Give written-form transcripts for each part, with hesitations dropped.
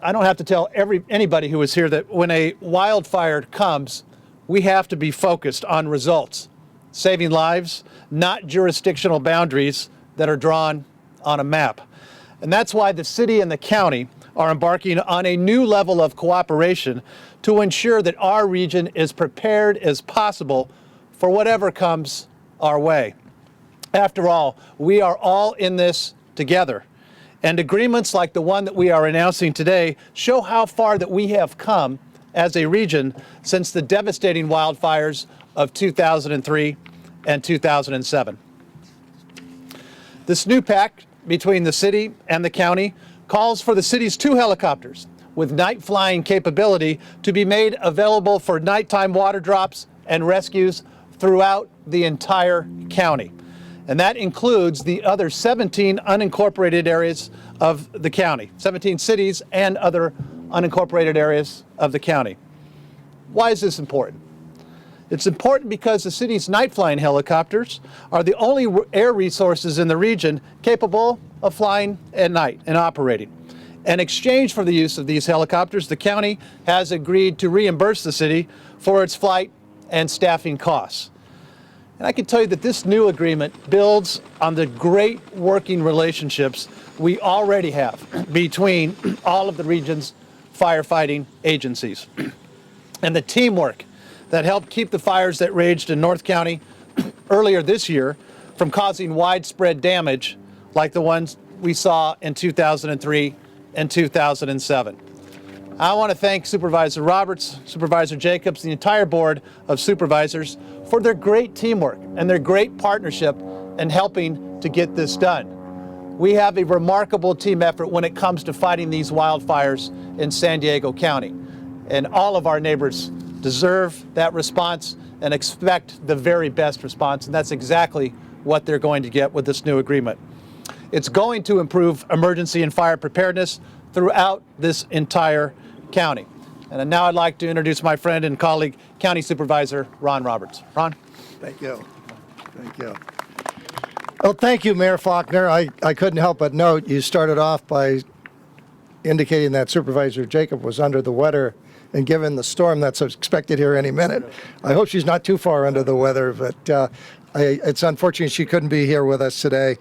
I don't have to tell anybody who is here that when a wildfire comes, we have to be focused on results, saving lives, not jurisdictional boundaries that are drawn on a map. And that's why the city and the county are embarking on a new level of cooperation to ensure that our region is prepared as possible for whatever comes our way. After all, we are all in this together. And agreements like the one that we are announcing today show how far that we have come as a region since the devastating wildfires of 2003 and 2007. This new pact between the city and the county calls for the city's 2 helicopters with night flying capability to be made available for nighttime water drops and rescues throughout the entire county. And that includes the other 17 unincorporated areas of the county, 17 cities and other unincorporated areas of the county. Why is this important? It's important because the city's night flying helicopters are the only air resources in the region capable of flying at night and operating. In exchange for the use of these helicopters, the county has agreed to reimburse the city for its flight and staffing costs. And I can tell you that this new agreement builds on the great working relationships we already have between all of the region's firefighting agencies. And the teamwork that helped keep the fires that raged in North County earlier this year from causing widespread damage like the ones we saw in 2003 and 2007. I want to thank Supervisor Roberts, Supervisor Jacobs, the entire board of supervisors for their great teamwork and their great partnership in helping to get this done. We have a remarkable team effort when it comes to fighting these wildfires in San Diego County. And all of our neighbors deserve that response and expect the very best response. And that's exactly what they're going to get with this new agreement. It's going to improve emergency and fire preparedness throughout this entire county. And now I'd like to introduce my friend and colleague, County Supervisor Ron Roberts. Ron? Thank you. Thank you. Well, thank you, Mayor Faulconer. I couldn't help but note you started off by indicating that Supervisor Jacob was under the weather, and given the storm that's expected here any minute, I hope she's not too far under the weather, but it's unfortunate she couldn't be here with us today.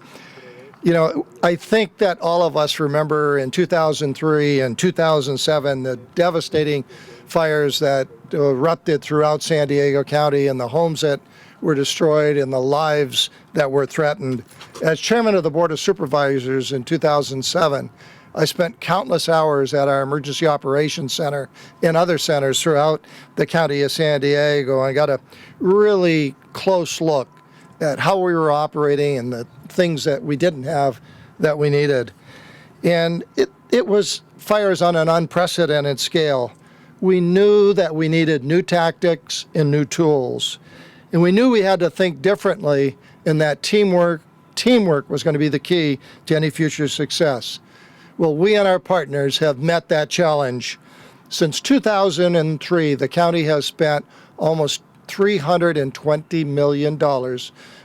You know, I think that all of us remember in 2003 and 2007 the devastating fires that erupted throughout San Diego County and the homes that were destroyed and the lives that were threatened. As chairman of the Board of Supervisors in 2007, I spent countless hours at our Emergency Operations Center and other centers throughout the county of San Diego. I got a really close look at how we were operating and the things that we didn't have that we needed. And it was fires on an unprecedented scale. We knew that we needed new tactics and new tools. And we knew we had to think differently, and that teamwork was going to be the key to any future success. Well, we and our partners have met that challenge. Since 2003, the county has spent almost $320 million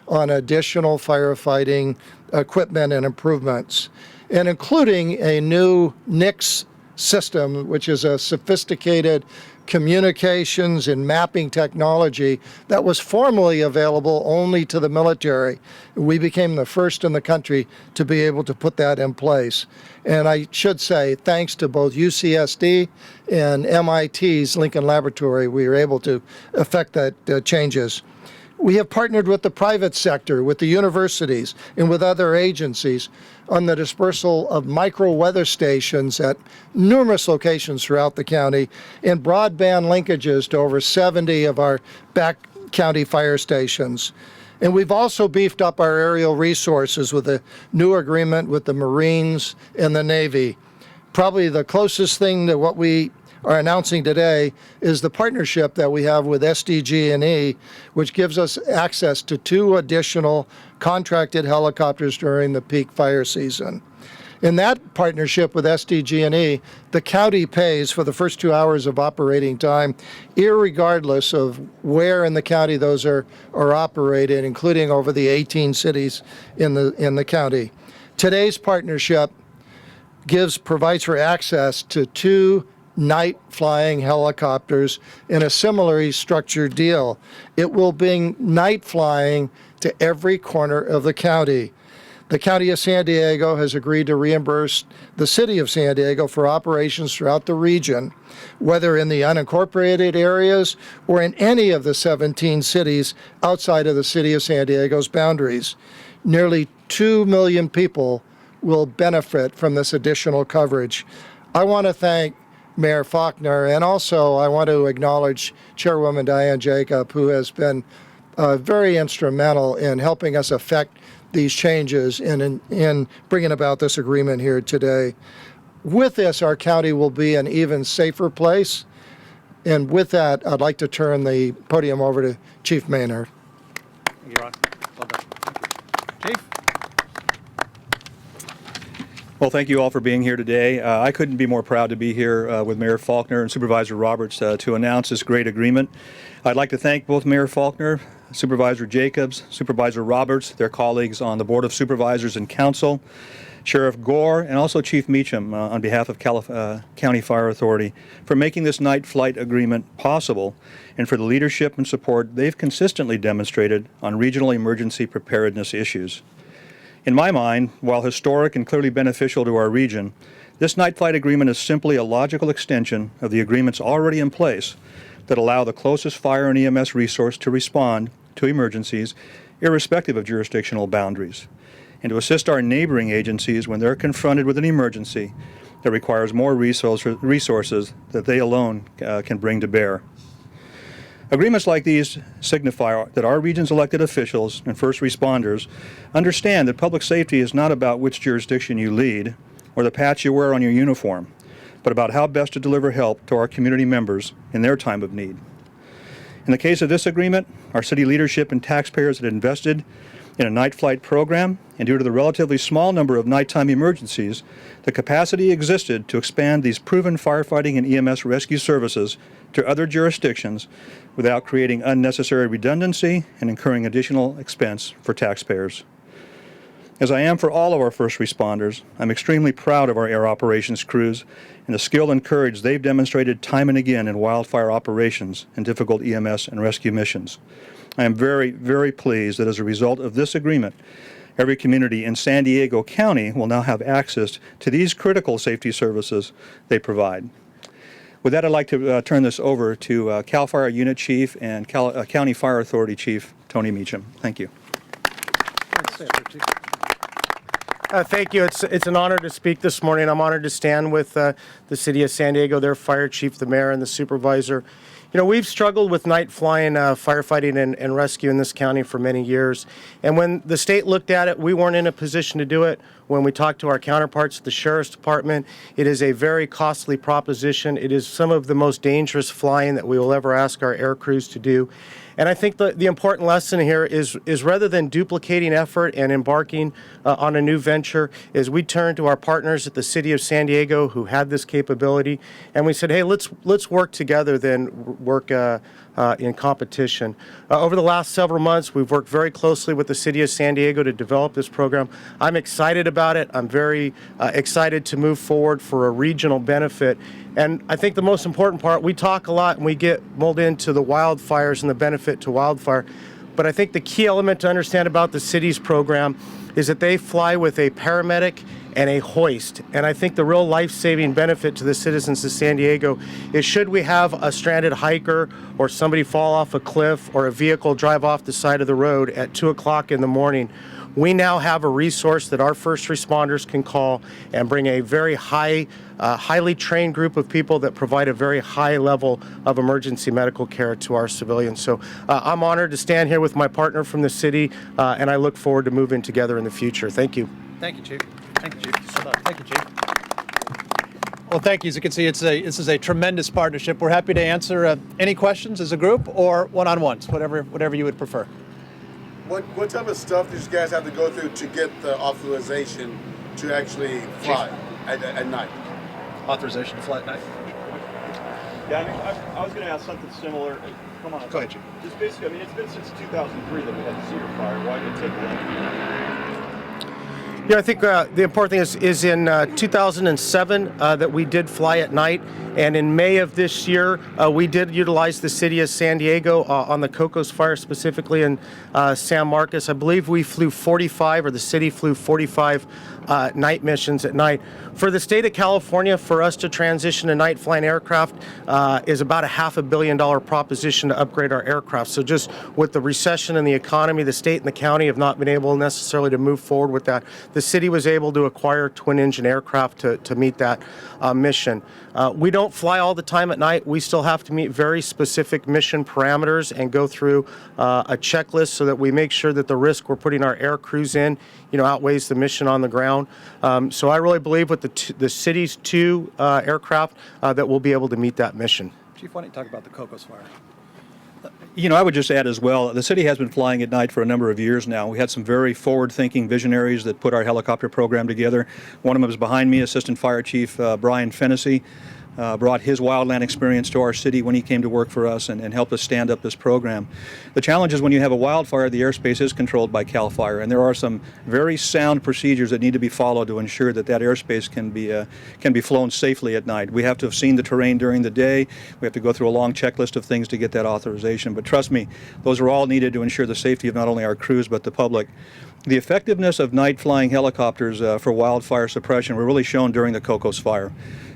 on additional firefighting equipment and improvements, and including a new NICS system, which is a sophisticated communications and mapping technology that was formerly available only to the military. We became the first in the country to be able to put that in place. And I should say, thanks to both UCSD and MIT's Lincoln Laboratory, we were able to effect that changes. We have partnered with the private sector, with the universities, and with other agencies on the dispersal of micro-weather stations at numerous locations throughout the county and broadband linkages to over 70 of our back county fire stations. And we've also beefed up our aerial resources with a new agreement with the Marines and the Navy. Probably the closest thing to what we are announcing today is the partnership that we have with SDG&E, which gives us access to 2 additional contracted helicopters during the peak fire season. In that partnership with SDG&E, the county pays for the first 2 hours of operating time, irregardless of where in the county those are operated, including over the 18 cities in the county. Today's partnership provides for access to 2 night flying helicopters in a similarly structured deal. It will bring night flying to every corner of the county. The County of San Diego has agreed to reimburse the City of San Diego for operations throughout the region, whether in the unincorporated areas or in any of the 17 cities outside of the City of San Diego's boundaries. Nearly 2 million people will benefit from this additional coverage. I want to thank Mayor Faulconer, and also I want to acknowledge Chairwoman Diane Jacob, who has been very instrumental in helping us effect these changes and in bringing about this agreement here today. With this, our county will be an even safer place. And with that, I'd like to turn the podium over to Chief Maynard. Thank you, Ron. Well done. Thank you. Chief? Well, thank you all for being here today. I couldn't be more proud to be here with Mayor Faulconer and Supervisor Roberts to announce this great agreement. I'd like to thank both Mayor Faulconer, Supervisor Jacobs, Supervisor Roberts, their colleagues on the Board of Supervisors and Council, Sheriff Gore, and also Chief Meacham on behalf of County Fire Authority for making this night flight agreement possible and for the leadership and support they've consistently demonstrated on regional emergency preparedness issues. In my mind, while historic and clearly beneficial to our region, this night flight agreement is simply a logical extension of the agreements already in place that allow the closest fire and EMS resource to respond to emergencies, irrespective of jurisdictional boundaries, and to assist our neighboring agencies when they're confronted with an emergency that requires more resources that they alone can bring to bear. Agreements like these signify that our region's elected officials and first responders understand that public safety is not about which jurisdiction you lead or the patch you wear on your uniform, but about how best to deliver help to our community members in their time of need. In the case of this agreement, our city leadership and taxpayers had invested in a night flight program, and due to the relatively small number of nighttime emergencies, the capacity existed to expand these proven firefighting and EMS rescue services to other jurisdictions without creating unnecessary redundancy and incurring additional expense for taxpayers. As I am for all of our first responders, I'm extremely proud of our air operations crews and the skill and courage they've demonstrated time and again in wildfire operations and difficult EMS and rescue missions. I am very, very pleased that as a result of this agreement, every community in San Diego County will now have access to these critical safety services they provide. With that, I'd like to turn this over to CAL FIRE Unit Chief and County Fire Authority Chief Tony Meacham. Thank you. Thank you. It's an honor to speak this morning. I'm honored to stand with the City of San Diego, their fire chief, the mayor, and the supervisor. You know, we've struggled with night flying firefighting and rescue in this county for many years. And when the state looked at it, we weren't in a position to do it. When we talked to our counterparts at the Sheriff's Department, it is a very costly proposition. It is some of the most dangerous flying that we will ever ask our air crews to do. And I think the important lesson here is rather than duplicating effort and embarking on a new venture, is we turned to our partners at the City of San Diego who had this capability, and we said, hey, let's work together than work in competition. Over the last several months, we've worked very closely with the City of San Diego to develop this program. I'm excited about it. I'm very excited to move forward for a regional benefit. And I think the most important part, we talk a lot and we get mulled into the wildfires and the benefit to wildfire. But I think the key element to understand about the city's program is that they fly with a paramedic and a hoist. And I think the real life-saving benefit to the citizens of San Diego is should we have a stranded hiker or somebody fall off a cliff or a vehicle drive off the side of the road at 2 o'clock in the morning, we now have a resource that our first responders can call and bring a very highly trained group of people that provide a very high level of emergency medical care to our civilians. So I'm honored to stand here with my partner from the city, and I look forward to moving together in the future. Thank you. Thank you, Chief. Thank you, Chief. Thank you, Chief. Well, thank you. As you can see, this is a tremendous partnership. We're happy to answer any questions as a group or one-on-ones, whatever you would prefer. What type of stuff did you guys have to go through to get the authorization to actually fly at night? Authorization to fly at night? Yeah, I mean, I was going to ask something similar. Come on. Go ahead, Chief. Just basically, I mean, it's been since 2003 that we had the Cedar Fire. Why did it take long? Yeah, I think the important thing is in 2007 that we did fly at night, and in May of this year we did utilize the city of San Diego on the Cocos Fire, specifically in San Marcos. I believe we flew 45, or the city flew 45 night missions at night. For the state of California, for us to transition to night flying aircraft is about a $500 million proposition to upgrade our aircraft. So just with the recession in the economy, the state and the county have not been able necessarily to move forward with that. The city was able to acquire twin-engine aircraft to meet that mission. We don't fly all the time at night. We still have to meet very specific mission parameters and go through a checklist so that we make sure that the risk we're putting our air crews in, outweighs the mission on the ground. So I really believe with the city's 2 aircraft that we'll be able to meet that mission. Chief, why don't you talk about the Cocos Fire? I would just add as well, the city has been flying at night for a number of years now. We had some very forward-thinking visionaries that put our helicopter program together. One of them is behind me, Assistant Fire Chief Brian Fennessy. Brought his wildland experience to our city when he came to work for us and helped us stand up this program. The challenge is when you have a wildfire, the airspace is controlled by CAL FIRE, and there are some very sound procedures that need to be followed to ensure that airspace can be flown safely at night. We have to have seen the terrain during the day. We have to go through a long checklist of things to get that authorization. But trust me, those are all needed to ensure the safety of not only our crews but the public. The effectiveness of night flying helicopters for wildfire suppression were really shown during the Cocos Fire.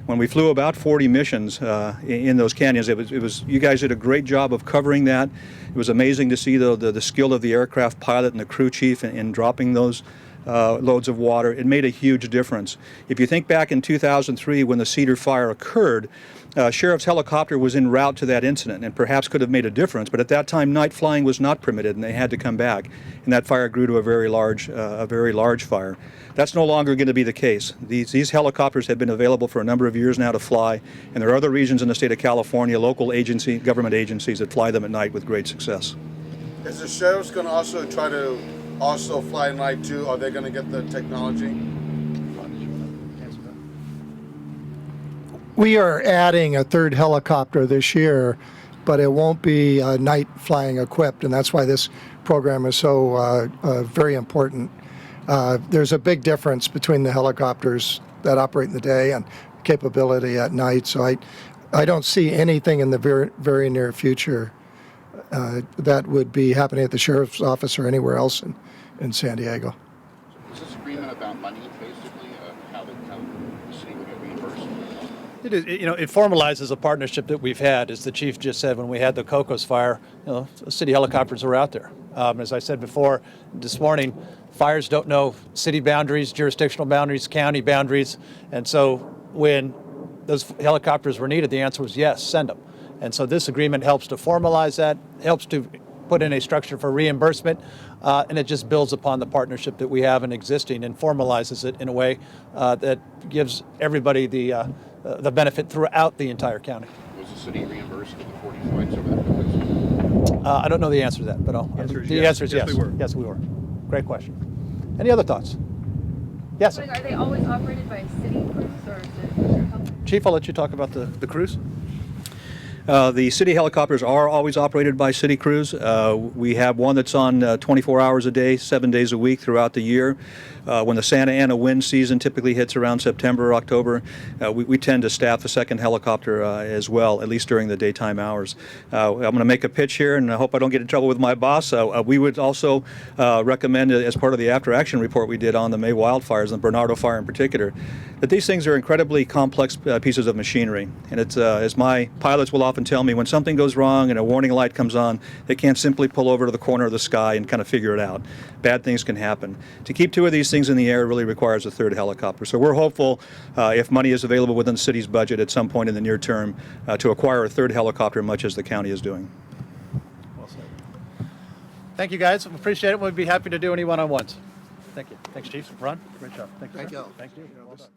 When we flew about 40 missions in those canyons, it was you guys did a great job of covering that. It was amazing to see the skill of the aircraft pilot and the crew chief in dropping those loads of water. It made a huge difference. If you think back in 2003 when the Cedar Fire occurred, Sheriff's helicopter was en route to that incident and perhaps could have made a difference, but at that time night flying was not permitted and they had to come back, and that fire grew to a very large fire. That's no longer going to be the case. These helicopters have been available for a number of years now to fly, and there are other regions in the state of California, local government agencies that fly them at night with great success. Is the sheriff's going to also try to fly at night too? Are they going to get the technology? We are adding a 3rd helicopter this year, but it won't be night flying equipped, and that's why this program is so very important. There's a big difference between the helicopters that operate in the day and capability at night, so I don't see anything in the very near future that would be happening at the sheriff's office or anywhere else in San Diego. Is this agreement about money, basically, how the city will get reimbursed? It is, it formalizes a partnership that we've had, as the chief just said, when we had the Cocos Fire. City helicopters are out there. As I said before, this morning, fires don't know city boundaries, jurisdictional boundaries, county boundaries, and so when those helicopters were needed, the answer was yes, send them. And so this agreement helps to formalize that, helps to put in a structure for reimbursement, and it just builds upon the partnership that we have in existing and formalizes it in a way that gives everybody the benefit throughout the entire county. Was the city reimbursed for the 40 flights over that Cocos? I don't know the answer to that, but the answer is yes. Yes, we were. Yes, we were. Great question. Any other thoughts? Yes. Are they always operated by city crews, or is it? Chief, I'll let you talk about the crews. The city helicopters are always operated by city crews. We have one that's on 24 hours a day, 7 days a week throughout the year. When the Santa Ana wind season typically hits around September or October, we tend to staff a 2nd helicopter as well, at least during the daytime hours. I'm going to make a pitch here, and I hope I don't get in trouble with my boss. We would also recommend, as part of the after-action report we did on the May wildfires, and the Bernardo fire in particular, that these things are incredibly complex pieces of machinery. And it's, as my pilots will often tell me, when something goes wrong and a warning light comes on, they can't simply pull over to the corner of the sky and kind of figure it out. Bad things can happen. To keep 2 of these things in the air really requires a 3rd helicopter. So we're hopeful, if money is available within the city's budget at some point in the near term, to acquire a 3rd helicopter, much as the county is doing. Well said. Thank you, guys. Appreciate it. We'd be happy to do any one-on-ones. Thank you. Thanks, Chief. Ron, great job. Thank you. Thank you. Thank you. Well done.